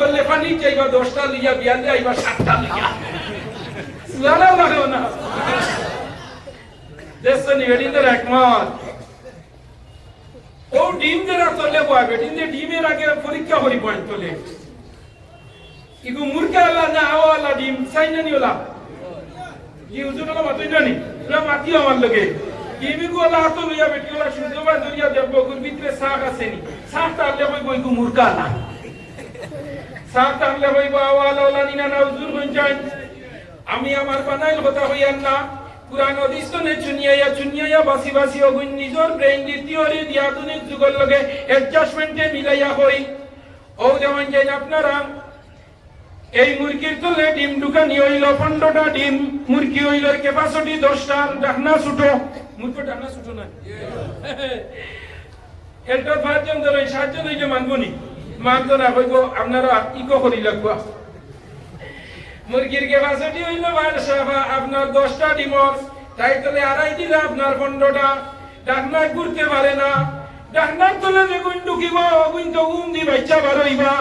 করলে পানি চাইবা 10টা লইয়া বিয়ালে আইবা 7টা লইয়া সুবহানাল্লাহ না দেখছনি এডিদের একমত ও ডিম যারা চলে বয় বেটিন যে ডিমের আগে পরীক্ষা করি পয়েন্ট চলে ইগো মুরগা আলা না আওয়ালা ডিম সাইনানি ওলা কি হুজুররা মাতই জানি না মাতি আমার লগে ডিমি গোলা হাত লইয়া বেটি ওলা সুজবা দরিয়া দেব গুর ভিতরে শাক আছেনি শাক তাহলে কই বই গো মুরগা না শাক তাহলে কই আওয়ালা ওলা নিনা না হুজুর হই যাই আমি আমার বানাইল কথা হইয়ান না কুরআন হাদিস তো নে চুনিয়া বাসি বাসি অগুন নিজর ব্রেইন দি থিওরি দি আধুনিক যুগের লগে অ্যাডজাস্টমেন্টে মিলাইয়া হই ও যেমন যে আপনারা এই মুরগির তলে ডিম ঢুকানি হইল 15টা ডিম মুরগি হইল ক্যাপাসিটি 10টা ডাকনা ছোট মুরগি ডাকনা ছোট না এলটো 5 জন ধরে 7 জন হইলে মানবনি মানতো না কইবো আপনারা ইকো করি লাগবা মুরগির ক্যাপাসিটি হইল 12 আপনার 10টা ডিমর তাই তলে আড়াই দিলে আপনার 15টা ডাকনা ঘুরতে পারে না ডাকনার তলে যে গুণ ঢুকিব গুণ তো দি বাচ্চা বার হইবা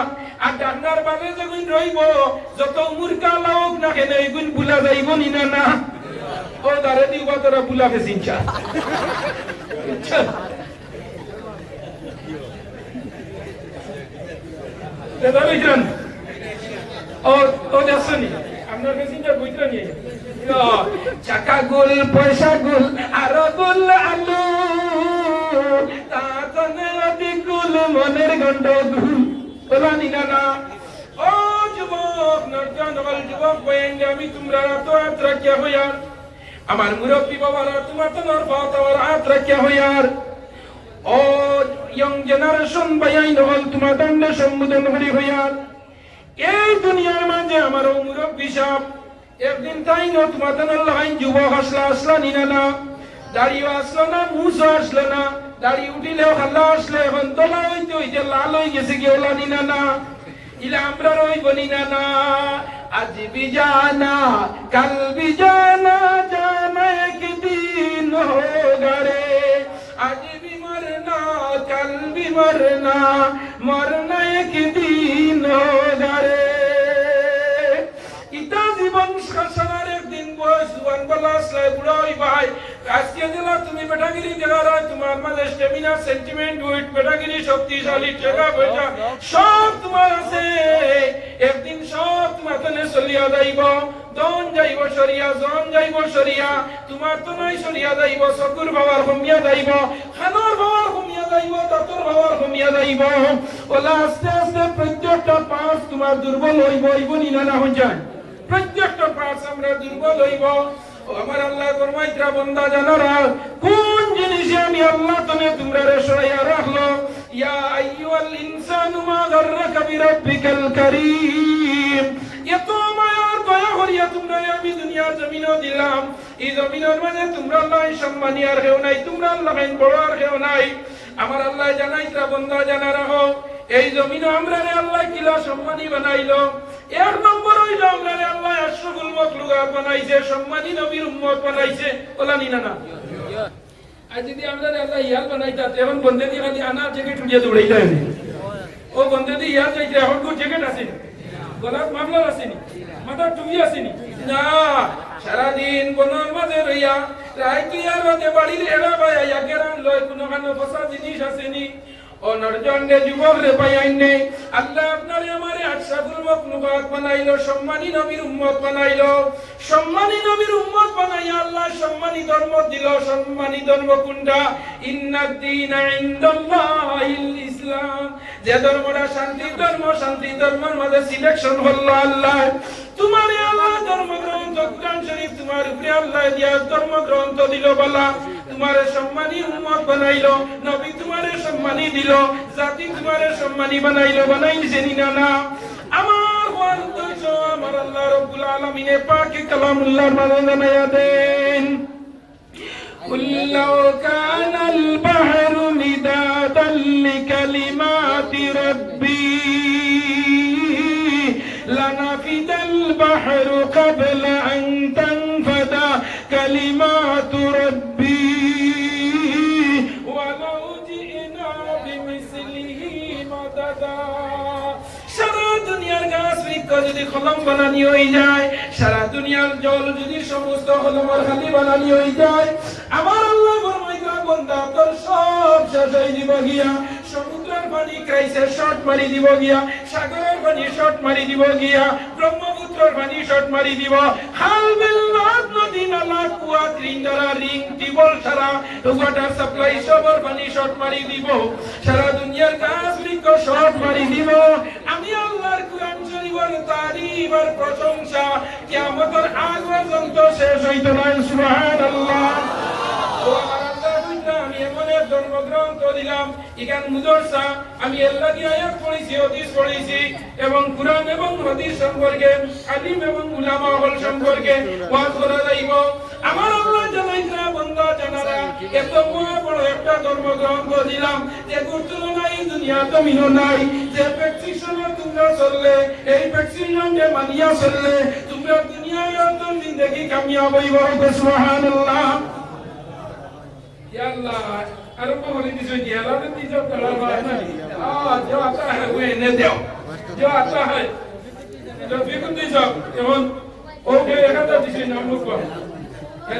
আর ডাকনার বাজে যে গুণ রইব যত মুরগা লাওক না কেন এই গুণ বুলা যাইব নি না না ও দারে দিবা তোরা বুলা ফেসিনছা দাদা বিজন ও দেখছনি আপনার ফেসিনছা বুঝরা নিয়ে চাকা গোল পয়সা গোল আর গোল আলু তাতনে অতি গোল মনের গন্ড গুল বলা নিনা না ও যুবক নরজনগল যুবক বয়েন আমি তোমরা তো আত্রাকিয়া হইয়ার আমার মুরব্বি বাবারা তোমার তো নরফাত আর আত্রাকিয়া হইয়ার ও ইয়ং জেনারেশন বায়াই নহল তোমার দণ্ডে সম্বোধন করি হইয়ার এই দুনিয়ার মাঝে আমার মুরব্বি সাহেব একদিন তাই না তোমাদের আল্লাহ যুবক আসলা নিনা না দাড়িও আসলো না মুছও আসলো না দাড়ি উঠিলেও খাল্লা আসলে এখন তোলা হইতে হইতে লাল হয়ে গেছে কি ওলা নিনা না ইলা আমরা রইব নিনা না আজ বি জানা কাল বি জানা জানা একদিন হোগা রে আজ বি মরনা কাল বি মরনা মরনা একদিন হোগা রে ইতা জীবন সারার একদিন বয়স জুয়ান বলা আসলে বুড়া হই ভাই আজকে দিলা তুমি বেটাগিরি দেখারা তোমার মাঝে স্ট্যামিনা সেন্টিমেন্ট উইথ বেটাগিরি শক্তিশালী টাকা পয়সা সব তোমার আছে একদিন সব তোমার তনে চলিয়া যাইব দন যাইব সরিয়া জন যাইব সরিয়া তোমার তো নাই সরিয়া যাইব চকুর ভাবার কমিয়া যাইব খানোর ভাবার কমিয়া যাইব দাঁতর ভাবার কমিয়া যাইব ওলা আস্তে আস্তে প্রত্যেকটা পার্টস তোমার দুর্বল হইব নিনা না হয়ে যায় প্রত্যেকটা পার্টস আমরা দুর্বল হইব আমার আল্লাহ ফরমাইতরা বান্দা জানারা কোন জিনিসে আমি আল্লাহ তনে তোমরা রে সরাইয়া রাখলো ইয়া আইয়ুহাল ইনসানু মা গাররাকা বিরাব্বিকাল কারীম এত মায়ার দয়া করিয়া তোমরা আমি দুনিয়ার জমিনও দিলাম এই জমিনের মাঝে তোমরা আল্লাহ সম্মানী আর কেউ নাই তোমরা আল্লাহ বড় আর কেউ নাই আমার আল্লাহ জানাইতরা বান্দা জানা রাখো এই জমিনও আমরা রে আল্লাহ কিলা সম্মানী বানাইলো এক নম্বর হইলো আমরা রে আল্লাহ আশরাফুল মাখলুকাত বানাইছে সম্মানী নবীর উম্মত বানাইছে ওলা নিনা না আজ যদি আমরা রে আল্লাহ ইয়াল বানাইতা এখন বন্দে দি খালি আনা জ্যাকেট উড়িয়ে দৌড়াইতা ও বন্দে দি ইয়াল যাইতে এখন কোন জ্যাকেট আছে গলাত মাফলার আছে নি মাথা টুপি আছে নি না সারা দিন বনের মাঝে রইয়া রাইতে আর রাতে বাড়ির এড়া ভাই ইয়াকেরান লয় কোনো খানো বসা জিনিস আছে নি অনর্জনে যুবক রে পাইয়াইনে আল্লাহ আপনারে আমারে আশরাফুল মাখলুকাত বানাইলো সম্মানী নবীর উম্মত বানাইলো সম্মানী নবীর উম্মত বানাইয়া আল্লাহ সম্মানী ধর্ম দিল সম্মানী ধর্ম কোনটা ইন্নাদ দীনা ইনদাল্লাহিল ইসলাম যে ধর্মটা শান্তি ধর্মের মাঝে সিলেকশন হলো আল্লাহ তোমারে আল্লাহ ধর্মগ্রন্থ কুরআন শরীফ তোমার উপরে আল্লাহ দিয়া ধর্মগ্রন্থ দিল বলা তোমারে সম্মানী উম্মত বানাইলো নবী তোমারে সম্মানী দিল জাতি তোমারে সম্মানী বানাইছে নিনা না আমার ওয়ান্দেশ আমার আল্লাহ রাব্বুল আলামিনে পাক কালামুল্লাহর মাঝে জানায়া দেন কুল লাউ কানাল বাহরু মিদাদাল লিকালিমাতি রাব্বি লানাফিদাল বাহরু ক্বাবলা আন তানফাদা কালিমাতু রাব্বি ওয়ালাউ জিনা বিমিসলিহি মাদাদা সারা দুনিয়া যদি কলম বানানি হয়ে যায়, সারা দুনিয়ার জল যদি সমস্ত কলমের খালি বানানি হয়ে যায়, আমার আল্লাহ ফরমাইতা বান্দা তোর সব শেষ হয়ে দিব গিয়া, সমুদ্রের পানি ক্রাইসে শর্ট মারি দিব গিয়া, সাগরের পানি শর্ট মারি দিব গিয়া, ব্রহ্মপুত্রের পানি শর্ট মারি দিব, খাল বিল নদী নালা কুয়া ত্রিন্দারা রিং টিবল সারা ওয়াটার সাপ্লাই সবার পানি শর্ট মারি দিব, সারা দুনিয়ার গাছ বৃক্ষ শর্ট মারি দিব। আমি আল্লাহর কুরআন শরীফের তারিফ আর প্রশংসা কিয়ামতের আগ পর্যন্ত শেষ হইত না। সুবহানাল্লাহ। ও আমার আল্লাহ বুঝলা, আমি এমন এক ধর্মগ্রন্থ দিলাম, এখান মুদরসা আমি আল্লাহ দিয়ে আয়াত পড়েছি, হাদিস পড়েছি, এবং কুরআন এবং হাদিস সম্পর্কে আলিম এবং উলামা হল সম্পর্কে ওয়াজ করা যাইব। আমার আল্লাহ জানাইরা বান্দা জানারা এত বড় একটা ধর্মগ্রন্থ দিলাম, যে গুরুত্ব নাই দুনিয়া জমিনও নাই, যে প্রেসক্রিপশনে তোমরা চললে, এই প্রেসক্রিপশনে মানিয়া চললে তোমরা দুনিয়ায় তো জিন্দেগি কামিয়াব হইব। সুবহানাল্লাহ। या अल्लाह अरे को होली दिसो जी अल्लाह ने दिसो कलर ना जो आता है वो ने दो जो आता है जो बिल्कुल दिसो एवं ओके एकादा दिसो नाम को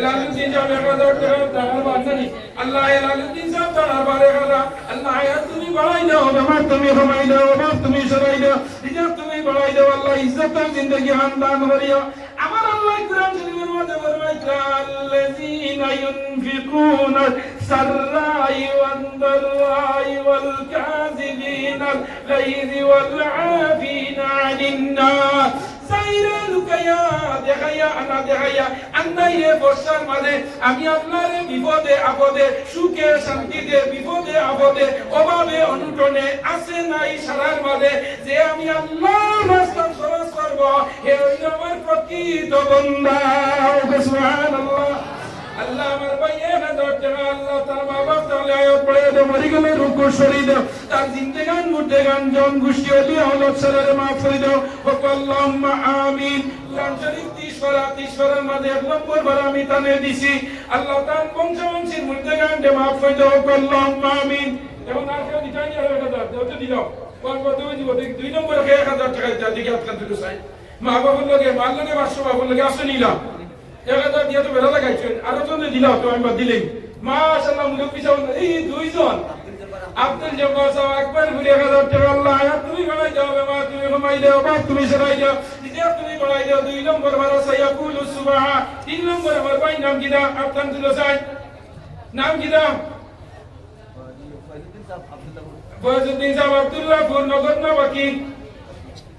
लालुद्दीन साहब एकादा दरबार बांधनी अल्लाह लालुद्दीन साहब दरबार करा अल्लाह या तुम्हें बढ़ाई दो नमाज तुम्हें कमाई दो बात तुम्हें सराई दो इज्जत तुम्हें बढ़ाई दो अल्लाह इज्जत और जिंदगी खानदान भरियो। আমার আল্লাহ কুরআন শরীফের মধ্যে ফরমাইছে আল্লাযীনা ইউনফিকুনা সাররাই ওয়ান দাররাই ওয়াল কাযিবিনাল গায়যি ওয়াল আফিনা আনিন নাস। সাইরা লুকায়া দেখায়া আনা দেখায়া আন্নাইরে বর্ষার মাঝে আমি আপনারে বিপদে আপদে সুখে শান্তিতে বিপদে আপদে অভাবে অনটনে আছে নাই সারার মাঝে যে আমি আল্লাহর রাস্তা খরচ করব, হে হইল আমার প্রকৃত বান্দা। সুবহানাল্লাহ। আল্লাহ আমার ভাই 1000 টাকা আল্লাহ তার বাবা তাহলে আয়াত পড়ে দে মরি গেলে রুকু সরি দাও, তার জিন্দেগান মুর্দেগান জন গোষ্ঠী হলি আওলাদ সালারে মাফ করে দাও। আল্লাহুম্মা আমিন। কুরআন শরীফ 30 পারার মধ্যে 1 নম্বর বার আমি তানে দিছি, আল্লাহ তার বংশবংশীর মুর্দেগান দে মাফ করে দাও। আল্লাহুম্মা আমিন। এবং আর কেউ দিতে নিয়ে হবে দাদা দেওতে দিলাম কোন কত দিব 2 নম্বর 1000 টাকা দিকে আপনার দিতে চাই। মা বাবার লগে মাল লগে 500 বাবার লগে আসে নিলাম 1000 দিয়ে তো বেলা লাগাইছেন, আরো জন দিলাম তো আমি বাদ দিলেই মাশাআল্লাহ মুখ পিছাও এই দুইজন আব্দুল জব্বার সাহেব একবার ঘুরে 1000 টাকা আল্লাহ আয়া তুমি বাড়াই দাও বাবা, তুমি কমাই দাও বাবা, তুমি সরাই দাও দিদি তুমি বাড়াই দাও। 2 নম্বর মারা সাইয়াকুলু সুবহা। 3 নম্বর আমার ভাই নাম কি দা আপনার দিল সাই নাম কি দা ফয়জুদ্দিন সাহেব আব্দুল্লাহ ফুর নগদ না বাকি।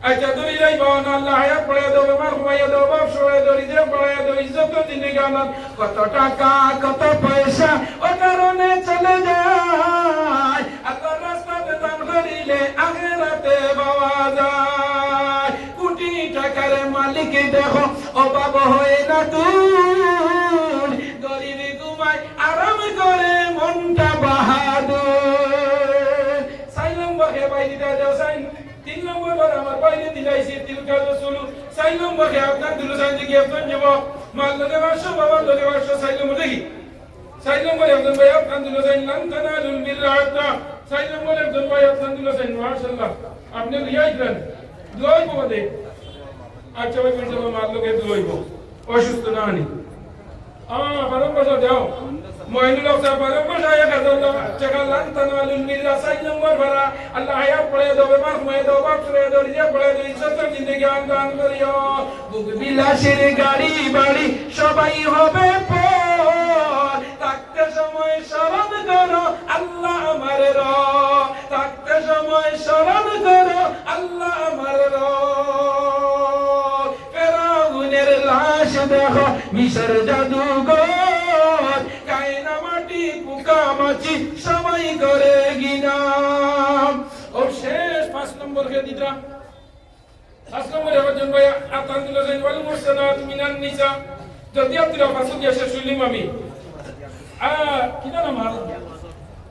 আচ্ছা তুমি যাই বাবা আল্লাহ হায়াত পড়ায় দাও, বেমার ঘুমাইয়া দাও, বাপ সরাই দাও, রিজেক পড়াইয়া দাও, ইজ্জত জিন্দেগি আনার কত টাকা কত পয়সা ও কারণে চলে যায়, আল্লাহর রাস্তাতে দান করিলে আখিরাতে পাওয়া যায়। কোটি টাকার মালিক দেখো অভাব হয় না তুই, গরিবি ঘুমায় আরাম করে মনটা বাহাদুর। 4 নম্বর হে ভাই দিতে দাও সাইন। 3 নম্বর বার আমার বাইরে দিলাইছি তিলকা রাসূল। 4 নম্বর হে আপনার দিল সাইন দিকে আপন যাব মাল লগে 500 বাবা লগে 500 4 নম্বর দেখি 4 নম্বর একজন ভাই আপনার দিল সাইন লান তানালুল বিররা হাত্তা। 4 নম্বর একজন ভাই আপনার দিল সাইন মাশাআল্লাহ আপনি রিয়াই করেন দোয়াই বলে। আচ্ছা ভাই বলতে মাল লগে দোয়াইব অসুস্থ না আনি বারো বছর দাও মহিনুল সাহেব বারো বছর 1000 টাকা লান তানালুল বিররা 4 নম্বর ভাড়া আল্লাহ হায়াত পড়ে দাও, বেমার ঘুমায় দাও, বাপ সরাই দাও, রিজেক পড়ে দাও, ইজ্জত জিন্দেগি দান করিও। বুক বিলাসের গাড়ি বাড়ি সবাই হবে পর, থাকতে সময় স্মরণ করো আল্লাহ আমার রব, থাকতে সময় স্মরণ করো আল্লাহ আমার রব। ফেরাউনের লাশ দেখো মিশর জাদুঘর, কায়না মাটি পোকা মাছি সবাই করে গিনাম। ও শেষ 5 নম্বর কে দিতা 5 নম্বর একজন ভাই আতান্দিল জাইন ওয়াল মুরসালাত মিনান নিসা। যদি আপনারা পাসু দিয়ে শেষ হইলাম আমি কি নাম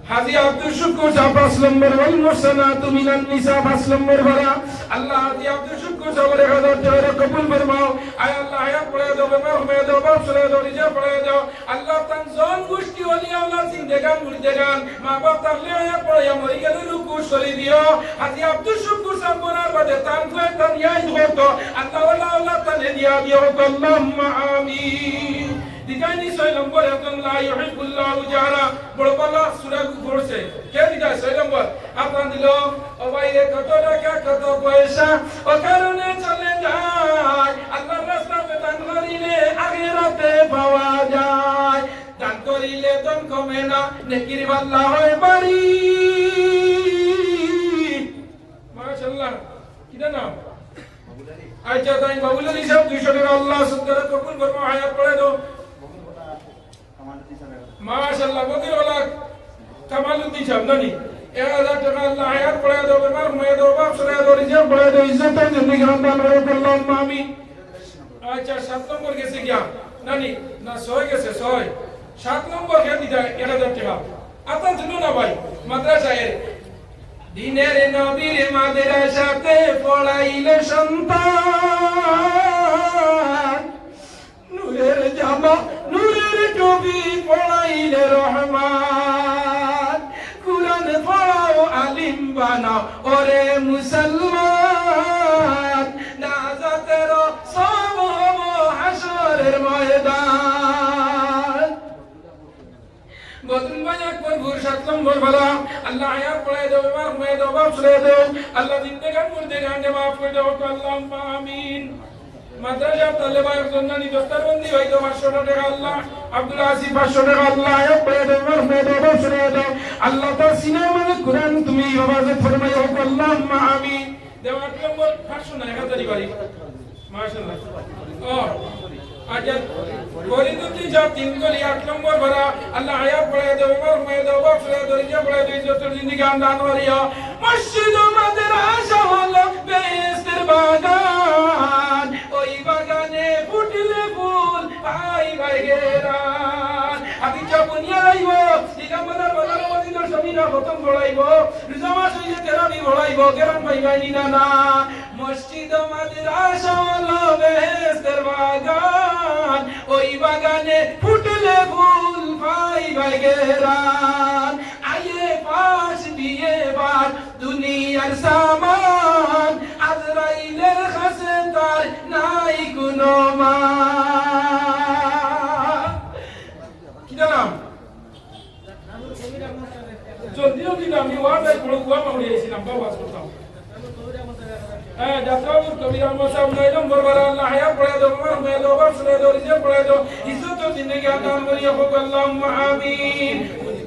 হাজী আব্দুল শুকুর সাহেব 5 নম্বর ওয়াল মুরসালাত মিনান নিসা 5 নম্বর ভরা আল্লাহ হাজী আব্দুল শুকুর সাহেব 1000 টাকা কবুল ফরমাও। আয় আল্লাহ হায়াত পড়ে দাও, বেমার ঘুমায় দাও, বাপ সরাই দাও, রিজেক পড়ে দাও। আল্লাহ তান জন গোষ্ঠী ওলি আল্লাহ জিন্দেগান মুর্দেগান মা বাপ তাহলে হায়াত পড়ে মরি গেলে রুকু সরি দিও। হাজী আব্দুল শুকুর সাহেব মরার বাদে তান কয় তান ইয়াই হতো দিয়া দিও আল্লাহুম্মা আমিন দিগানি 6 নম্বর এখন লা ইউহিব্বুল্লাহু জাহরা বড় পালা সূরা পড়ছে কে দিদা 6 নম্বর আপনান দিল ও ভাই কত টাকা কত পয়সা ও কারণে চলে যায় আল্লাহর রাস্তাতে দান করিলে আখিরাতে পাওয়া যায় দান করিলে দান কমে না নেকির পাল্লা হয় বাড়ি মাশাআল্লাহ কিটা নাম আচ্ছা তাই বাবুল আলী সাহেব 200 টাকা আল্লাহ সুবহানাহু কবুল করবে হায়াত পড়ে দাও মাশাআল্লাহ বকির ওয়ালা কামালউদ্দিন সাহেব নানি 1000 টাকা আল্লাহ হায়াত পড়ে দাও বেমার হুমায় দাও বাপ সরে দাও রিজক পড়ে দাও ইজ্জত জিন্দেগি দান করে আল্লাহুম্মা আমিন আচ্ছা 7 নম্বর গেছে কি নানি না 6 গেছে 6 7 নম্বর কে দিদা 1000 টাকা আপনার জন্য না ভাই মাদ্রাসায় দিনের নবীর মাদ্রাসাতে পড়াইলে সন্তান নূরের জামা নূরের টুপি পড়াইলে রহমান কুরআন পড়াও আলিম বানাও ওরে মুসলমান নাজাতের সব হাসরের ময়দান বদরুল ভাই আকবর ভোর 7 নম্বর বলা আল্লাহ আয়াত পড়ায় দাও বেমার হুমায় দাও বাপ সরে দাও আল্লাহ জিন্দেগান মুর্দেগান মাফ করে দাও আল্লাহুম্মা আমিন মাদ্রাসা তালেবায়ের জন্য নি দস্তারবন্দি হইতো 500 টাকা আল্লাহ আব্দুল আসিফ 500 টাকা আল্লাহ আয়াত পড়ায় দাও বেমার হুমায় দাও বাপ সরে দাও আল্লাহ তার সিনেমা কুরআন তুমি আওয়াজে ফরমাইও আল্লাহুম্মা আমিন দেও 8 নম্বর 500 না 1000 বাড়ি মাশাআল্লাহ ও আজাদ ফরিদুদ্দিন সাহেব 3 গলি 8 নম্বর ভরা আল্লাহ আয়াত পড়ায় দাও বেমার হুমায় দাও বাপ সরে দাও রিজা পড়ায় দাও ইজ্জত জিন্দেগি দান করিয়া মসজিদ মাদ্রাসা হলো বেহেশতের বাগান ওই বাগানে ফুটলে ফুল ভাই ভাই গেরান আদি চাপুনিয়া আইবো দিগম্বরের বাজার মদিনার সমিনা খতম পড়াইবো রিজামাস হইছে তেরাবি পড়াইবো গেরান ভাই ভাই নিনা না মসজিদ মাদ্রাসা হলো বেহেশতের বাগান ওই বাগানে ফুটলে ফুল ভাই ভাই গেরান আয়ে পাশ দিয়ে বার দুনিয়ার সামান আজরাইলের কাছে তার নাই কোনো মান কি নাম যদিও দিন আমি ওয়াজে পড়ো ওয়া মাউরিয়েছিলাম বাবা করতাম হ্যাঁ যাত্রাবুর কবির আমসাব 9 নম্বর বলা আল্লাহ হায়াত পড়ে দাও আমার মে দাও বাপ সরে দাও রিজক পড়ে দাও ইজ্জত জিন্দেগি দান করিয়া হোক আল্লাহুম্মা আমিন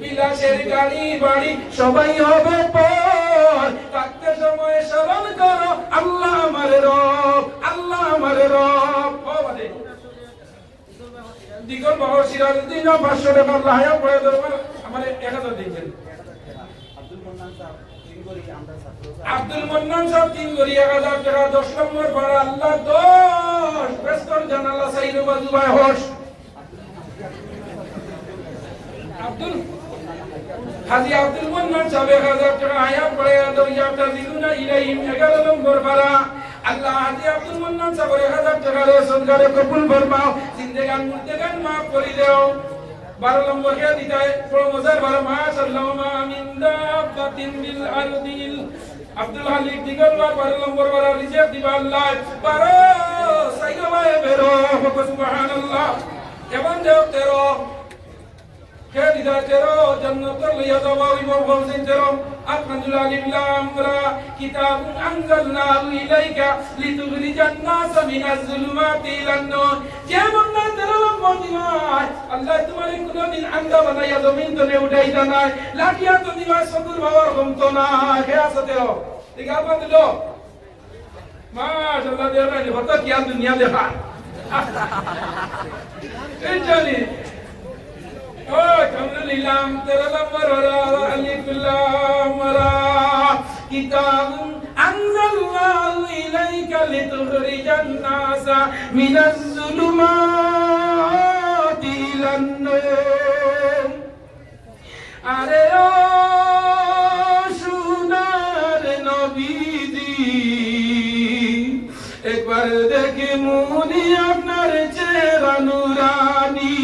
বিলাসের গাড়ি বাড়ি সবাই হবে পর থাকতে সময় স্মরণ করো আল্লাহ আমার রব আল্লাহ আমার রব ও বাদে দিগর বাবা সিরাজউদ্দিন 500 টাকা আল্লাহ হায়াত পড়ে দাও আমার 1000 দিবেন আব্দুল মন্নান সাহেব 3 গরি 1000 টাকা 10 নম্বর পর আল্লাহ 10 বেস্তর জানালা সাইরো বাজু ভাই হোস আব্দুল হাজী আব্দুল মন্নান সাহেব 1000 টাকা আয়াত পড়ে দাও ইয়াতা দিলুনা ইলাইহিম 11 নম্বর পারা আল্লাহ হাজী আব্দুল মন্নান সাহেব 1000 টাকা সদকারে কবুল ফরমাও জিন্দেগান মুর্দেগান maaf করে দাও 12 নম্বর কে দিতায় বড় মজার 12 মাশাআল্লাহ মা মিন দাব্বাতিন বিল আরদিল আব্দুল হালিক দিগরবার 12 নম্বর বড় রিজেক্ট দিবা আল্লাহ 12 সাইগাবায় বেরো সুবহানাল্লাহ এমন দেও 13 কে দিতায় 13 জান্নাতুল লিয়াদাওয়া ইমাম ফাউজিন 13 আলহামদুলিল্লাহ লিল্লাহ আমরা কিতাবুন আনজালনাহু ইলাইকা লিতুখরিজান নাস মিনাজ যুলুমাতি ইলান নূর যেমন না 13 নম্বর দিবাই আল্লাহ তোমারে কোনদিন আন্দা বানাইয়া জমিন তলে উঠাইতা নাই লাঠিয়া তো দিবাই সদুর বাবার কমতো না কে আছে 13 ঠিক আছে দিল মাশাআল্লাহ দেরা নি হতা কি দুনিয়া দেখা এই জানি ও আলহামদুলিল্লাহ 13 নম্বর আলিফ লাম রা কিতাবুন আনজালনাহু ইলাইকা লিতুখরিজান নাসা মিনাজ যুলুমাতি ইলান নূর আরে ও সোনার নবীজি একবার দেখে মুনি আপনার চেহারা নুরানি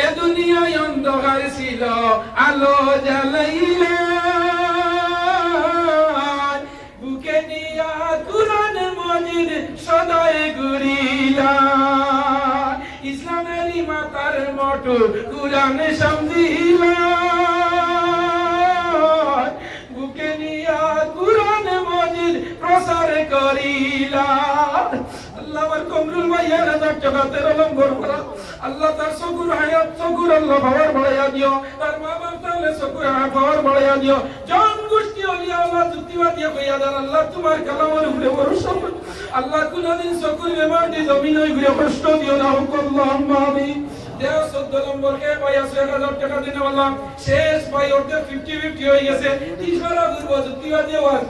এ দুনিয়ায় অন্ধকার ছিল আলো জ্বালাইলে বুকে নিয়া কুরআন মাজিদ সদাই গুরিলা ইসলামের মাতার মটো কুরআন সমঝিলা বুকে নিয়া কুরআন মাজিদ প্রসার করিলা আল্লাহ আমার কমরুল ভাইয়ের 1000 টাকা 13 নম্বর করা আল্লাহ তার সকুর হায়াত সকুর আল্লাহ পাওয়ার বাড়াইয়া দিও তার মা বাপ তাহলে সকুর হায়াত পাওয়ার বাড়াইয়া দিও জন গোষ্ঠী ওলিয়া আল্লাহ যুক্তিবাদী কইয়া দেন আল্লাহ তোমার কালামের উপরে ভরসা করি আল্লাহ কোনদিন সকুর বেমাটি জমিন ওই ঘুরে কষ্ট দিও না আল্লাহুম্মা আমিন দেও 14 নম্বর কে ভাই 1000 টাকা দিনে বললাম শেষ ভাই ওতে 50-50 হয়ে গেছে 30 বার ঘুরবো যুক্তিবাদী আওয়াজ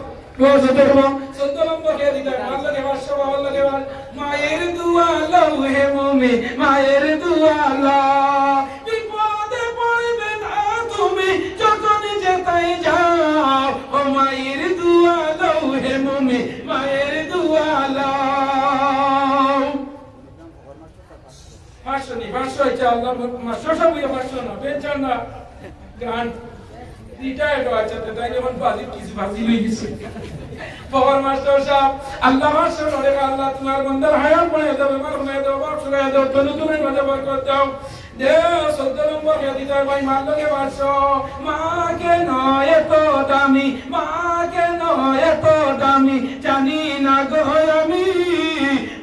মায়ের দুয়া লও হে মুমিন মায়ের দুয়া লও বিপদে পড়বে না তুমি যখন যেতাই যাও ও মায়ের দুয়া লও হে মুমিন মায়ের দুয়া লও ভাষণী ভাষণ হচ্ছে আল্লাহ শোষা বুঝে ভাষণ না পেনশন না গান রিটায়ার্ড হয়েছে তাই যখন বাজি কিছু বাজি লই গেছে পাওয়ার মাস্টার সাহেব আল্লাহ মাস্টার বলে আল্লাহ তোমার বন্দার হায়াত বাড়িয়ে দাও বেমার বাড়িয়ে দাও বাপ শুনায় দাও তনু তুমি মাঝে বরকত দাও দেও 14 নম্বর কে দিদার ভাই মার লগে বাসো মা কে নয় তো দামি মা কে নয় তো দামি জানি না গো আমি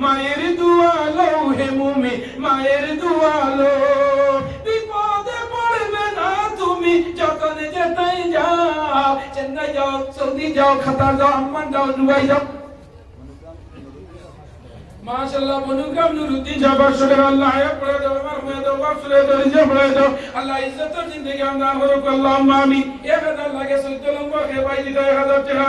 মায়ের দুয়া লও হে মুমিন মায়ের দুয়া লও বিপদে পড়বে না তুমি যখন যেতাই যাও চেন্নাই যাও সৌদি যাও কাতার যাও আম্মান যাও দুবাই যাও মাশাআল্লাহ বনুগ্রাম নুরুদ্দিন সাহেব শুনে আল্লাহ আয়া পড়ে দাও আমার হয়ে দাও বাপ শুনে দাও রিজা পড়ে দাও আল্লাহ ইজ্জতের জিন্দেগি আমরা করুক আল্লাহুম্মা আমিন 1000 লাগে 14 নম্বর কে ভাই দিতে 1000 টাকা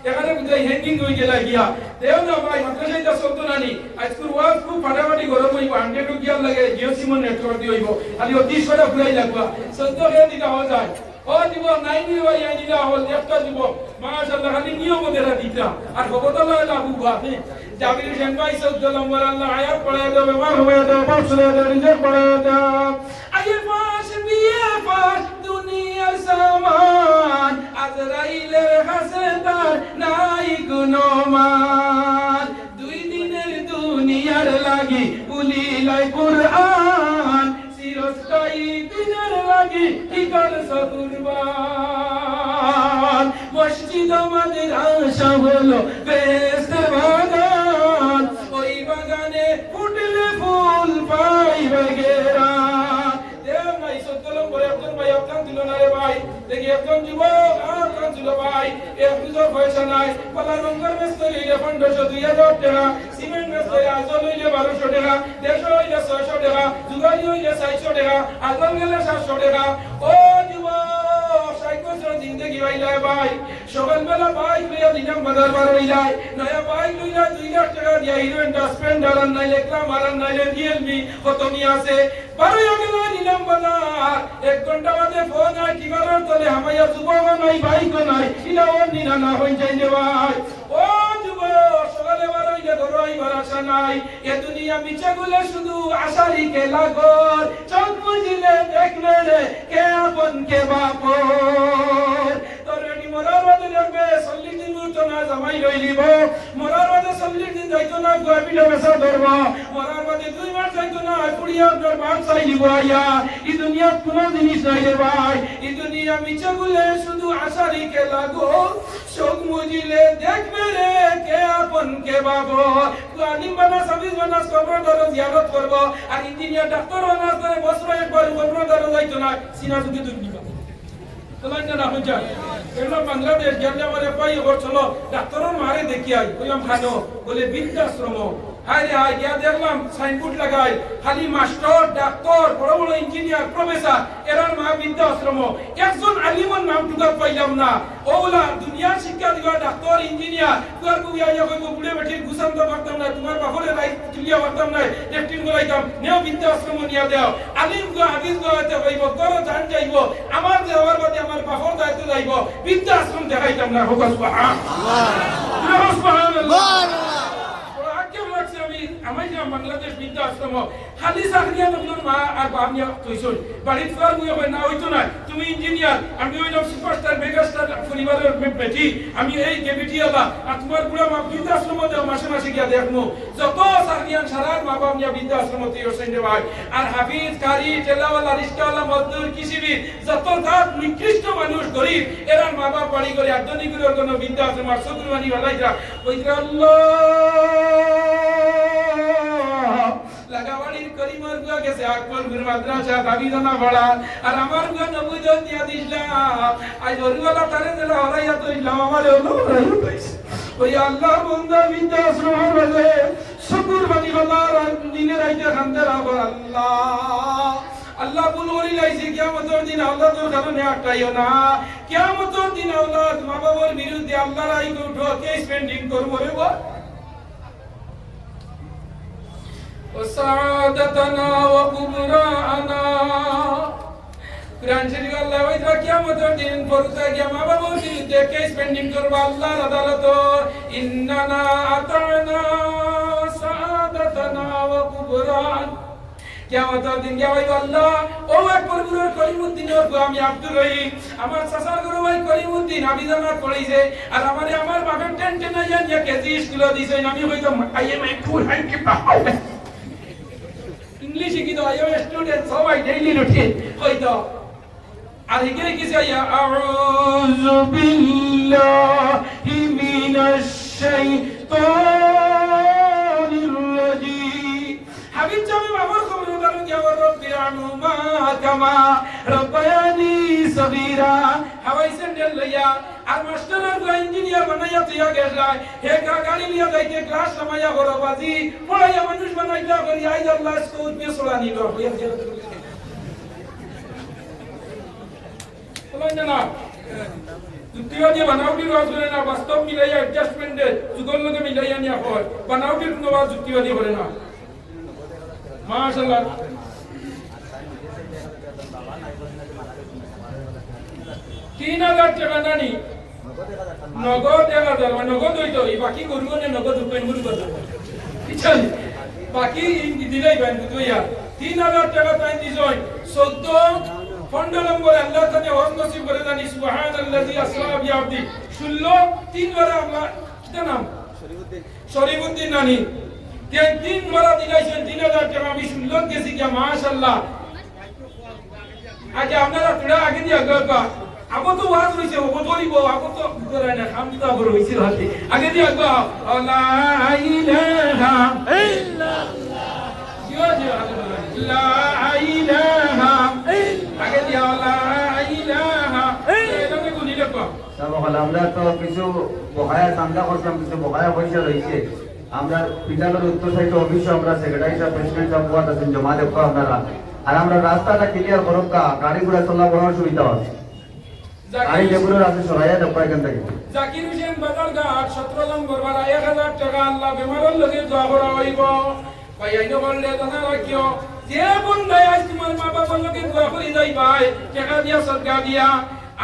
এখানে বুঝাই হ্যাঙ্গিং হয়ে গেল গিয়া দেও না ভাই মাদ্রাসাটা চলতো না নি আজকুর ওয়াজ খুব ফাটাফাটি গরম হইব 100 গিয়ার লাগে জিও সিম নেটওয়ার্ক দি হইব খালি 30 টাকা ফুরাই লাগবা 14 কে দিতে হওয়া যায় ও দিব 9 ভাই আই দিলা হল একটা দিব মাশাআল্লাহ খালি নিয়ম দেরা দিতা আর ভগতলা লাগু বাতে জাবির হোসেন ভাই 14 নম্বর আল্লাহ আয়াত পড়ে দাও বেমার হয়ে দাও বাপ শুনে দাও রিজেক্ট পড়ে দাও আগে পাশ বিয়ে পাশ দুনিয়ার সামান আজরাইলের কাছে তার নাই কোনো মান 2 দিনের দুনিয়ার লাগি উলিলাই কুরআন চিরস্থায়ী দিনের লাগি কি করছ কুরবান মসজিদ আমাদের আশা হলো বেহেশতের বাগান ওই বাগানে ফুটলে ফুল পাইবে ঘেরান দেও নাই 17 নম্বরে একজন ভাই আপনার দিল না রে ভাই দেখি একজন যুবক আর কান ছিল ভাই এক দুজোর পয়সা নাই পালা রঙের মিস্ত্রি হইলে 1500-2000 টাকা সিমেন্ট মিস্ত্রি আজল হইলে 1200 টাকা 150 হইলে 600 টাকা জুগালি হইলে 400 টাকা আজল গেলে 700 টাকা ও যুবক সাইকোসর জিন্দেগি হইলাই ভাই সকালবেলা বাইক লইয়া দিনাম বাজার বার হইলাই নয়া বাইক লইলা 2 লাখ টাকা দিয়া হিরোইনটা স্প্লেন্ডার আর নাইলে গ্ল্যামার আর নাইলে রিয়েলমি কতমি আছে বারোই গেল নিলাম বাজার 1 ঘন্টা বাদে ফোন আই টিকার তলে হামাইয়া যুবক নাই বাইক নাই ইলা ওর নিনা না হই যাই রে ভাই ও যুবক সকালে বারোইলে ধরোই ভরসা নাই এ দুনিয়া মিছা গুলে শুধু আশারি কে লাগর চোখ বুঝিলে দেখলে রে কে আপন কে বাপর তোর এনি মরার বাদে দেখবে 40 দিন তো না জামাই লইলিব মরার বাদে 40 দিন যাইতো না গোয়াবিটা বেসা ধরব মরার বাদে 2 মাস যাইতো না পুড়িয়া তোর বাপ চাইলিব আয়া এই দুনিয়া কোনো জিনিস নাই রে ভাই এই দুনিয়া মিছা গুলে শুধু আশারি কে লাগো চোখ মুজিলে দেখবে রে কে আপন কে বাবো আলিম বানা সাবিজ বানা কবর ধরো জিয়ারত করব আর ইঞ্জিনিয়ার ডাক্তার বানা করে বছরে একবার কবর ধরো যাইতো না সিনা যুগে দুর্নীতি চলাই না হই যায় কেন বাংলাদেশ গেলে আমারে পাই ওর চলো ডাক্তারের মারে দেখি আই কইলাম ভালো বলে বৃদ্ধাশ্রম হাই রে হাই গিয়া দেখলাম সাইনবোর্ড লাগাই খালি মাস্টার ডাক্তার বড় বড় ইঞ্জিনিয়ার প্রফেসর এরার মা বৃদ্ধাশ্রম একজন আলিমের নাম টুকা পাইলাম না ওগুলা দুনিয়ার শিক্ষা দিবা ডাক্তার ইঞ্জিনিয়ার তোর কুইয়া ইয়া কইবো বুড়ে বেঠির গুছান তো পারতাম না তোমার বাপরে রাই তুলিয়া পারতাম না লেফটিন গলাইতাম নেও বৃদ্ধাশ্রম নিয়া দাও আলিম গো হাদিস গো হইতে কইব কর জান যাইব আমার দেওয়ার বাদে আমার বাপর দায়িত্ব যাইব বৃদ্ধাশ্রম দেখাইতাম না হোক সুবহানাল্লাহ সুবহানাল্লাহ আমি আমাই বাংলাদেশ বৃদ্ধাশ্রম খালি চাকরিয়া নতুন মা আর বাপ নিয়ে কইছই বাড়িতে ফের মুই কই না হইতো না তুমি ইঞ্জিনিয়ার আমি হইলাম সুপারস্টার মেগাস্টার পরিবারের বেটি আমি এই কেবিটি আলা আর তোমার বুড়া মা বৃদ্ধাশ্রম দেও মাসে মাসে গিয়া দেখমু যত চাকরিয়ান সারার মা বাপ নিয়ে বৃদ্ধাশ্রম দিয়ে হোসেন রে ভাই আর হাফিজ কারি ঠেলাওয়ালা রিস্কাওয়ালা মজদুর কৃষিবি যত জাত নিকৃষ্ট মানুষ গরিব এরা মা বাপ বাড়ি করে আধুনিকের জন্য বৃদ্ধাশ্রম আর চতুর্বাণী বানাইরা ওইরা আল্লাহ লাগাবাড়ির করিমর গুয়া গেছে আকবরপুর মাদ্রাসা দাবি জানা পড়া আর আমার গুয়া নবুজন দিয়া দিছিলাম আজ ওরওয়ালা তারে দিলা হরাইয়া তো ইসলাম আমারে হলো হরাইয়া তো ওই আল্লাহ বন্দা বৃদ্ধাশ্রম বলে শুকুরবাণী হলার দিনে রাইতে খান্দে রাখো আল্লাহ আল্লাহ বল ওরি লাইছে কিয়ামতের দিন আল্লাহ তোর কারণে আটকাইও না কিয়ামতের দিন আল্লাহ মা বাবার বিরুদ্ধে আল্লাহর আইন উঠো কেস পেন্ডিং করব রে গো وسعادتنا وكبراءنا কুরআন শরীফ আল্লাহ ওইটা কিয়ামতের দিন পড়তে গিয়া মা বাবার বিরুদ্ধে কেস পেন্ডিং করব আল্লাহর আদালত ইন্নানা আতানা সাআদাতানা ওয়া কুবরান কিয়ামতের দিন গিয়া হইব আল্লাহ ও একবার গুরু করিমউদ্দিন ওর আমি আব্দুর রহিম আমার চাচার গুরু ভাই করিমউদ্দিন আমি জামাত পড়াইছে আর আমারে আমার বাপের টেনশন নাই জানিয়া কেজি স্কুল দিছে আমি হইতো আই এম এ কুল হাই কি পাও इंग्लिश की तो आयो student so I daily routine होई तो আর এখানে কি চাই আউযু বিল্লাহি মিনাশ শাইতানির রাজিম হাবিব জামি বাবার খবর দাও কি আমার রব্বি আনুমা কামা রব্বায়ানি সগীরা হাওয়াই স্যান্ডেল লইয়া আর মাস্টারের গো ইঞ্জিনিয়ার বানাইয়া তুইয়া গেছলাই হে গাড়ি লিয়া যাইতে ক্লাস সামাইয়া বড়বাজি পড়াইয়া মানুষ বানাইলা করি আই আল্লাহ স্কুল পে সোলানি লো হইয়া বলেন না যুক্তিও যে বানাওটি রস করে না বাস্তব মিলাইয়া অ্যাডজাস্টমেন্টে যুগল লগে মিলাইয়া নিয়া হয় বানাওটির কোনো বাদ যুক্তিও দিয়ে করে না মাশাআল্লাহ तीन हजार টাকা নানি নগদ 1000 মানে নগদ হইতো এই বাকি করব না নগদ ওপেন করব কিছেন বাকি দিলাই বান দুইয়া 3000 টাকা পাই দিছই 14 15 নম্বর আল্লাহ তাআলা ওয়াজ নসিব করে জানি সুবহানাল্লাযী আসরা বিআবদি 16 তিন বার আমরা কিটা নাম শরীফউদ্দিন নানি তিন বার দিলাইছেন 3000 টাকা আমি 16 গেছি কি মাশাআল্লাহ আজ আপনারা তোরা আগে দিয়া গবা আবো তো ওয়াজ হইছে ও বলিব আবো তো করে না খামতা বড় হইছে হাতে আগে দিয়া গো লা ইলাহা ইল্লাল্লাহ জিও জিও লা ইলাহা আগে দিয়া লা ইলাহা এটা কোনি লেখো তাহলে আমরা তো কিছু বহায়া চান্দা করতাম কিছু বহায়া পয়সা রয়েছে আমরা বিদ্যালয়ের উত্তর সাইডে অফিসে আমরা সেক্রেটারি সাহেব প্রেসিডেন্ট সাহেব ওয়াদ আছেন জমা দেব আপনারা আর আমরা রাস্তাটা ক্লিয়ার করব গাড়ি ঘোড়া চলা বড় সুবিধা আছে গাড়ি যেগুলো আছে সরাইয়া দেব এখান থেকে জাকির হোসেন বাজার ঘাট 17 নম্বর বাড়া 1000 টাকা আল্লাহ বেমারের লগে দোয়া করা হইব ভাই আইনো বললে জানা রাখিও যে বন্দাই আজ তোমার মা বাবার লগে দোয়া করি যাই ভাই টাকা দিয়া সদকা দিয়া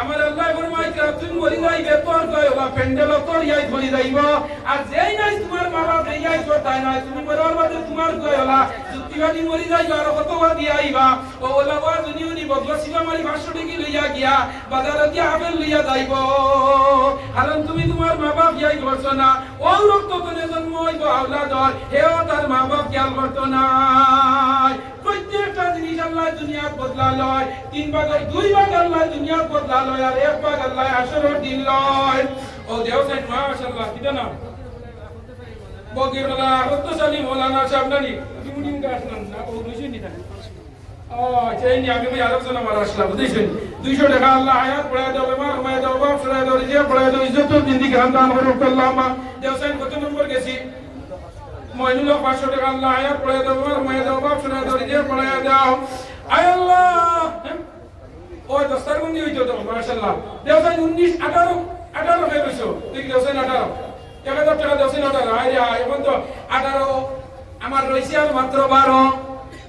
আমার আল্লাহ ফরমায় যে তুমি মরি যাইবে তোর গয়লা পেন্ডেল তোর ইয়াই ধরি যাইব আর যেই নাই তোমার মা বাপ ইয়াই তো তাই নাই তুমি মরার বাদে তোমার গয়লা যুক্তিবাদী মরি যাইব আর কতবা দিয়া আইবা ও ওলা ওয়া দুনিউনি বদলা সিবা মারি 500 টাকা লইয়া গিয়া বাজারে দিয়া আপেল লইয়া যাইব কারণ তুমি তোমার মা বাপ ইয়াই করছ না ও রক্ত তনে জন্ম হইব আওলাদ হেও তার মা বাপ খেয়াল করত না প্রত্যেকটা জিনিস আল্লাহ দুনিয়া বদলা লয় 3 ভাগের 2 ভাগ আল্লাহ দুনিয়া বদলা লয় আর 1 ভাগ আল্লাহ আসরের দিন লয় ও দেও সাইড মাশাআল্লাহ কিটা না বগিরলা হতসালি মাওলানা সাহেব নানি মুনিম গাছ না ও বুঝি নি থাকে ও চাই নি আগে আলোচনা মার আসলা বুঝছেন 200 টাকা আল্লাহ আয়াত পড়া দাও বেমার হয়ে দাও বাপ ছড়া দাও রিজে পড়া দাও ইজ্জত জিন্দেগি খানদান করুক আল্লাহ দেও সাইড কত নম্বর গেছি মইনুল 500 টাকা আল্লাহ আয়াত পড়া দাও বেমার হয়ে দাও বাপ ছড়া দাও রিজে পড়া দাও আয় আল্লাহ ও দস্তার বন্দি হইতো তো মাশাআল্লাহ দেও সাইড 19 18 হয়ে গেছো তুই দেও সাইড 18 1000 টাকা দেও সাইড 18 আয় এখন তো 18 আমার রইছে আর মাত্র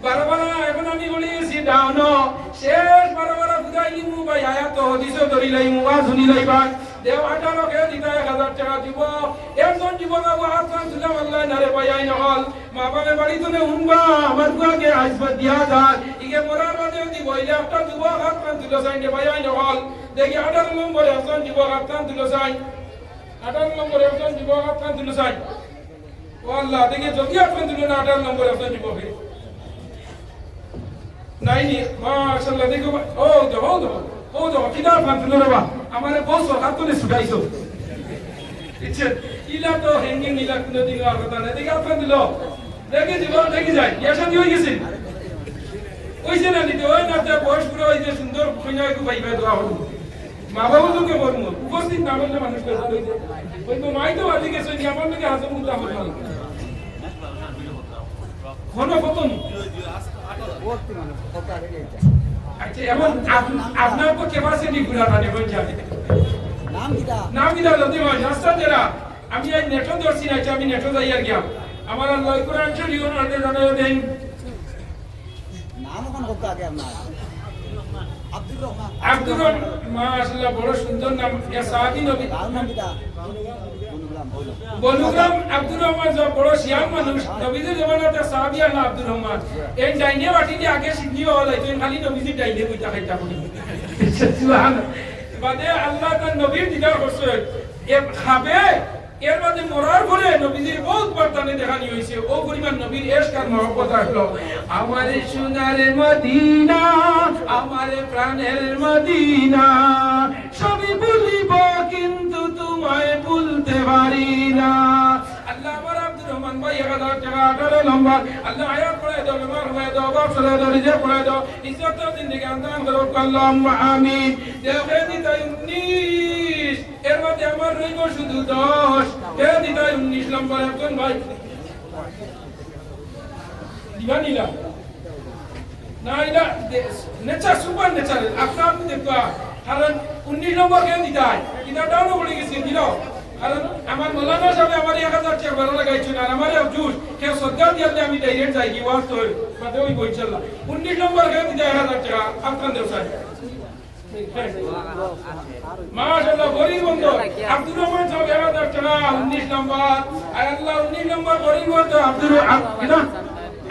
12 এখন আমি বলিছি ডাউন শেষ 12 বুঝাই নিমু ভাই আয়াত হাদিস ধরি লাইমু ওয়া শুনি লাইবা দেও 18 কে দিতা 1000 টাকা দিব একজন জীবন হাত কান তুলে আল্লাহ নারে ভাই আই নহল মা বাবা বাড়ি তো উনবা আমার গুয়াকে আসবা দিয়া যায় ইকে মরার বাদে দিব ইলে একটা যুবক হাত কান তুলো সাইন ভাই আই নহল দেখি 18 নম্বরে একজন যুবক হাত কান তুলো সাইন 18 নম্বরে একজন যুবক হাত কান তুলো সাইন ও আল্লাহ দেখি যদি হাত কান তুলো না 18 নম্বরে একজন যুবক নাই নি মাশাআল্লাহ দেখো ও দেখো কিনা কান তুলো রে বা আমারে বস হাত তুলে ছুটাইছো ইচ্ছে ইলা তো হ্যাঙ্গিং ইলা কোন দিন আর কথা না দেখি হাত কান দিলো দেখি দিব দেখি যাই ইয়াশা দি হই গেছে ওইছে না নিতে ওই না তে বয়স পুরো হইছে সুন্দর কইনা কো ভাইবা দোয়া হলো মা বাবা তো কে বলমু উপস্থিত না বললে মানুষ কই হইছে ওই তো মাই তো আদি গেছে নি আমার নাকি হাজার মুদ্রা হল কোন প্রথম আচ্ছা এমন আপনার তো ক্যাপাসিটি পুরা না নেবেন জানি নাম কি যদি হয় রাস্তা জেরা আমি এই নেটো দর্শি না আমি নেটো যাই আর গিয়া আমার আল্লাহ কোরআন শরীফ ওনাদের জানায় দেন নাম কোন কথা আগে আপনার আব্দুর রহমান মাশাআল্লাহ বড় সুন্দর নাম ইয়া সাহাবী নবী নাম কিটা বলুগ্রাম আব্দুর রহমান যে বড় শিয়াম মানুষ নবীদের জামানাতে সাহাবী আল্লাহ আব্দুর রহমান এই ডাইনে বাটিতে আগে সিদ্ধি হল এই খালি নবীজি ডাইনে কইতা খাইতা বলি সুবহানাল্লাহ বাদে আল্লাহ তার নবীর দিদার করছে এ খাবে এর মধ্যে মরার পরে নবীজির বহুত বর্তমানে দেখানি হয়েছে ও পরিমাণ নবীর এশক আর মহব্বত আসলো আমার সোনার মদিনা আমার প্রাণের মদিনা সবই ভুলিব কিন্তু তোমায় ভুলতে পারি না আল্লাহ আমার আব্দুর রহমান ভাই 1000 টাকা 18 নম্বর আল্লাহ আয়াত পড়ে দাও বেমার হয়ে দাও বাপ চলে দাও রিজে পড়ে দাও ইজ্জত জিন্দেগি আন্দান করো আল্লাহুম্মা আমিন দেখে দিতাই 19 এর মধ্যে আমার রইব শুধু 10 কে দিতাই 19 নম্বর একজন ভাই দিবানিলা না এটা নেচার সুপার নেচার আপনার আপনি দেখবা কারণ 19 নম্বর কে দিতাই এটা ডাউন বলে গেছে দিলো কারণ আমার মৌলানা সাহেব আমার 1000 টাকা ভালো লাগাইছেন আর আমার জুস কেউ সদ্গা দিলে আমি ডাইরেক্ট যাই কি ওয়াজ তো বাদে ওই বই চললা 19 নম্বর কে দিতাই 1000 টাকা আপনার দেব সাহেব মাশাআল্লাহ গরিব বন্ধু আব্দুর রহমান সাহেব 1000 টাকা 19 নম্বর আয় আল্লাহ 19 নম্বর গরিব বন্ধু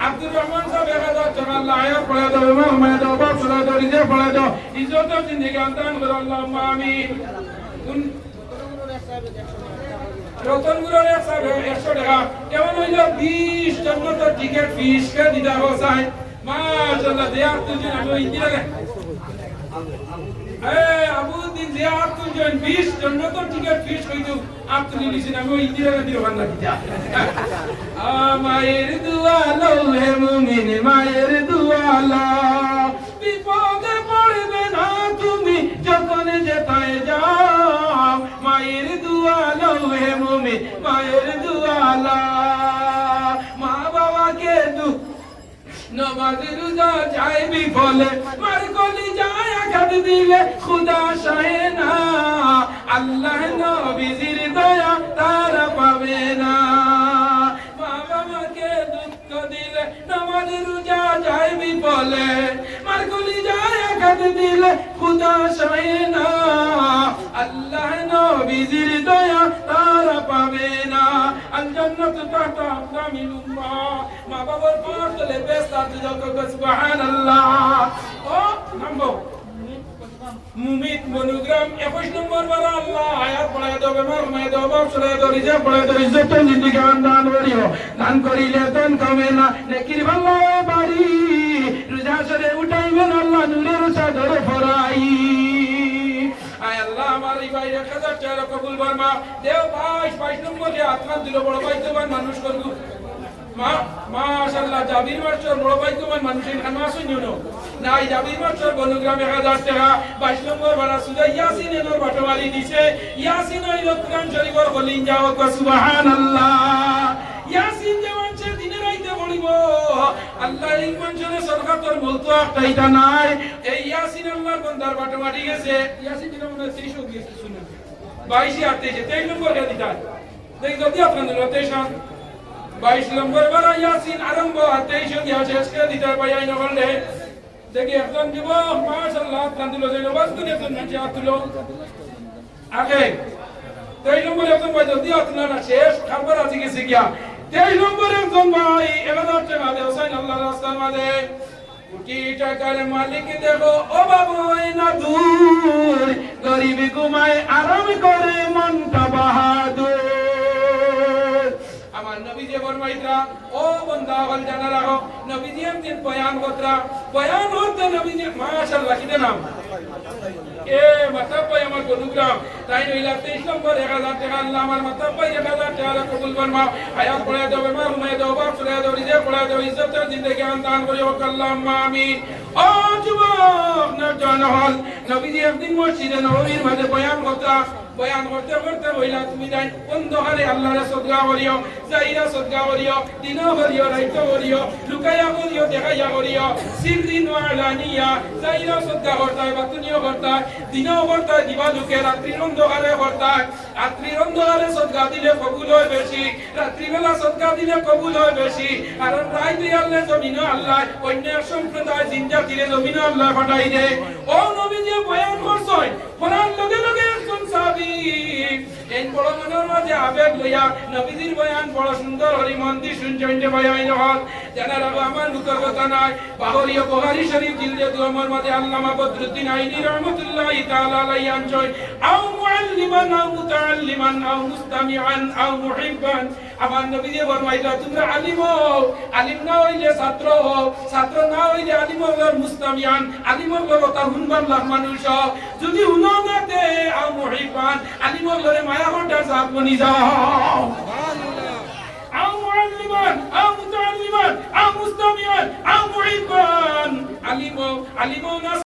আব্দুর রহমান সাহেব 1000 টাকা আল্লাহ আয়াত পড়ে দাও ইমাম দাও বাপ পড়ে দাও রিজে পড়ে দাও ইজ্জত জিন্দেগি আনতান করো আল্লাহুম্মা আমিন রতনগুলোর 100 টাকা কেমন হইল 20 জন্য তো টিকেট ফিস কে দিদা হোসাই মাশাআল্লাহ দেয়ার তুই আমি ইন্দিরা আবুদ্দিন জিয়ার তুজন 20 জন্য তো টিকেট ফিস কইতো আপনি লিছেন আমি ইন্দিরা গান্ধীর বান্দা দিতা মায়ের দোয়া লও হে মুমিন মায়ের দোয়া লও বিপদে পড়বে না তুমি যখন যেতায় যাও মায়ের দোয়া লও হে মুমিন মায়ের দোয়া লও মা বাবাকে দুঃখ নমাজ রোজা যায় বিফলে মার কলি যায় আঘাত দিলে খুদা সহে না আল্লাহ নবীজির দয়া তারা পাবে না মা বাবাকে দুঃখ দিলে নমাজ রোজা যায় বিফলে মার কলি যায় আঘাত দিলে খুদা সহে না আল্লাহ নবীজির দয়া তারা পাবে না আল জান্নাতু তাহতা আকদামিল উম্মাহ মা বাবার পাঁচ তলে বেস্তার যুগক সুবহানাল্লাহ ও নামবো মুমিত বনুগ্রাম 21 নম্বর বারা আল্লাহ আয়াত পড়ায় দাও বেমার মে দাও বাপ চলে দাও রিজে পড়ে দাও ইজ্জত জিন্দেগি দান করিও দান করিলে দান কমে না নেকির ভালো বাড়ি রোজা সরে উঠাইবেন আল্লাহ নূরের চাদর ফরাই আয় আল্লাহ আমার এই ভাই 1000 টাকা কবুল ফরমা দেও 22 নম্বরে আত্মা দিল বড় ভাই তোমার মানুষ করবো মাশাআল্লাহ জাবির মাস্টার বড় ভাই তোমার মানুষের খানা শুনিও না এই জাবির মাস্টার বনুগ্রাম 1000 টাকা 22 নম্বর ভাড়া সুজা ইয়াসিন এর বাটওয়ালি দিছে ইয়াসিন ওই কোরআন শরীফের বলিন যাও সুবহানাল্লাহ ইয়াসিন যেমনছে দিনে রাইতে বলিব আল্লাহ এই মঞ্চে সরকার বলতো একটাইটা নাই এই ইয়াসিন আল্লাহর বান্দার বাটওয়ালি গেছে ইয়াসিন যেটা মনে 30 গেছে শুনুন 22 আর 23 নম্বর কে দিতা দেখ যদি আপনাদের 22 নম্বর বারা ইয়াসিন আরম্ভ 23 গিয়া শেষ করে দিতে পাই না বললে দেখি একজন যুবক মাশাআল্লাহ কান্দিলো যে নবাজ করে একজন নাচে আতুলো আগে 23 নম্বর একজন ভাই যদি আতুলো না শেষ খাবার আছে গেছে গিয়া 23 নম্বরে একজন ভাই 1000 টাকা দেও সাইন আল্লাহর রাস্তার মাঝে কোটি টাকার মালিক দেখো ও বাবু না দূর গরিব ঘুমায় আরাম করে মনটা বাহাদুর আমার নবী যে ফরমাইতরা ও বান্দা হল জানা রাখো নবীজি একদিন বয়ান করতে নবীজি মাশাআল্লাহ কি নাম এ মাতাব্বাই আমার বন্ধুগ্রাম তাই নইলা 23 নম্বর 1000 টাকা আল্লাহ আমার মাতাব্বাই 1000 টাকা কবুল ফরমা হায়াত পড়ে দাও বেমার হুমায় দাও বাপ চলে দাও রিজে পড়ে দাও ইজ্জতের জিন্দেগি দান করিও আল্লাহুম্মা আমিন ও যুবক নজন হল নবীজি একদিন মসজিদে নববীর মাঝে বয়ান করতে বইলা তুমি যাই অন্ধকারে আল্লাহর সদকা করিও যাইরা সদকা করিও দিনও করিও রাইতো করিও লুকাইয়া করিও দেখাইয়া করিও সিররিন ওয়া আলানিয়া যাইরা সদকা করতে বা তুমিও করতে দিনও করতে দিবা লুকে রাত্রির অন্ধকারে করতে রাত্রির অন্ধকারে সদকা দিলে কবুল হয় বেশি রাত্রিবেলা সদকা দিলে কবুল হয় বেশি কারণ রাত দিয়ালে জমিনও আল্লাহ অন্য সম্প্রদায় জিনজা দিলে জমিনও আল্লাহ পাঠাই দে ও নবীজি বয়ান করছই কোরআন লগে লগে একজন সাহাবী এই বড় মনের মাঝে আবেগ লইয়া নবীজির বয়ান বড় সুন্দর হরি মন দিয়ে শুনছেন যে বয়ান হল জানা রাখো আমার মুখের কথা নাই বাহরিয়া বুখারী শরীফ জিলদে 2 নম্বর মাঝে আল্লামা বদরুদ্দিন আইনি রাহমাতুল্লাহি তাআলা আলাইহি আনছয় আও মুআল্লিমান আও মুতাআল্লিমান আও মুস্তামিআন আও মুহিব্বান আমার নবীজি ফরমাইলা তোমরা আলিম না হইলে ছাত্র হও ছাত্র না হইলে আলিম হও মুস্তামিআন আলিম হও কথা হুনবার লাখ মানুষ যদি হুনো না দে আও মুহিব্বান আলিম হও মায়া হটা সাপ বনি যাও আও মুআল্লিমান আও মুতাআল্লিমান আও মুস্তামিআন আও মুহিব্বান আলিম না